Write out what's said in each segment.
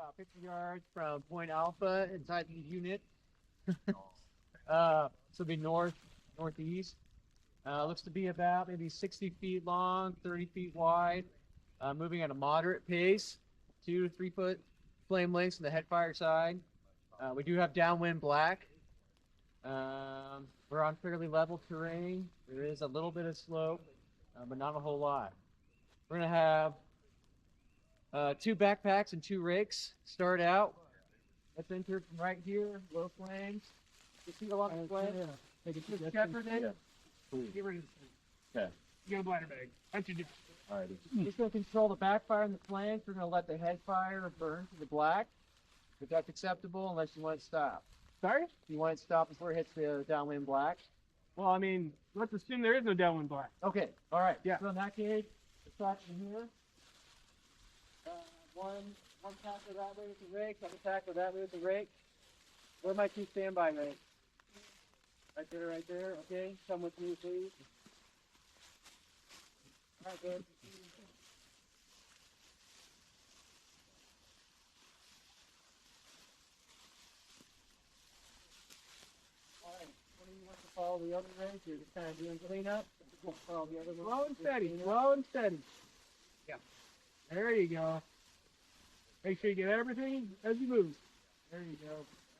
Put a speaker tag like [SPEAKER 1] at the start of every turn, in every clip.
[SPEAKER 1] about 50 yards from Point Alpha inside the unit. This will be northeast. Looks to be about maybe 60 feet long, 30 feet wide, moving at a moderate pace, 2 to 3 foot flame lengths on the headfire side. We do have downwind black. We're on fairly level terrain. There is a little bit of slope, but not a whole lot. We're going to have 2 backpacks and 2 rakes start out. Let's enter from right here, low flames. You see a lot of flames? Just shepherd it. Get rid of this.
[SPEAKER 2] Okay.
[SPEAKER 1] You got a bladder bag. That's your difference.
[SPEAKER 2] All right.
[SPEAKER 1] Just going to control the backfire and the flames. We're going to let the headfire burn to the black. If that's acceptable, unless you want it to stop.
[SPEAKER 3] Sorry?
[SPEAKER 1] You want it to stop before it hits the downwind black?
[SPEAKER 3] Well, I mean, let's assume there is no downwind black.
[SPEAKER 1] Okay, all right.
[SPEAKER 3] Yeah.
[SPEAKER 1] So in that case, let's start from here. One tackle that way with the rake, second tackle that way with the rake. Where are my 2 standby rakes? Right there, okay? Come with me, please. All right, good. All right, when you want to follow the other rake, you're just kind of doing cleanup. Follow the other one.
[SPEAKER 3] Slow and steady, slow and steady.
[SPEAKER 1] Yeah.
[SPEAKER 3] There you go. Make sure you get everything as you move.
[SPEAKER 1] There you go.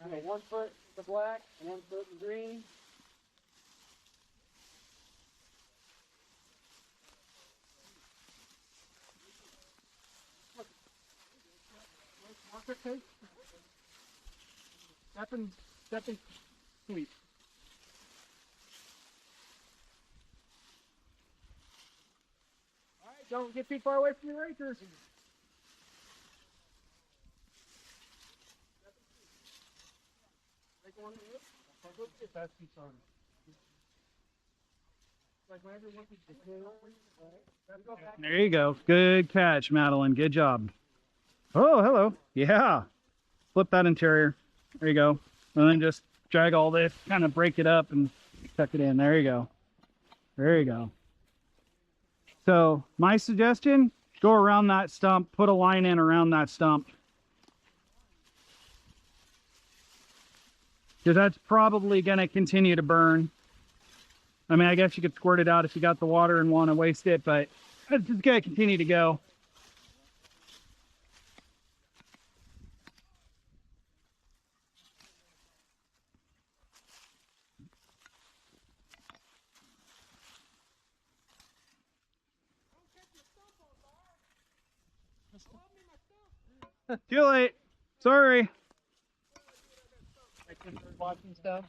[SPEAKER 1] All right, 1 foot in the black, 1 foot in green.
[SPEAKER 3] Step and sweep. All right, don't get too far away from your rakers.
[SPEAKER 4] There you go. Good catch, Madeline. Good job. Oh, hello. Yeah. Flip that interior. There you go. And then just drag all this, kind of break it up and tuck it in. There you go. There you go. So my suggestion, go around that stump, put a line in around that stump. Because that's probably going to continue to burn. I mean, I guess you could squirt it out if you got the water and want to waste it, but it's just going to continue to go. Too late. Sorry.
[SPEAKER 1] Watching stuff.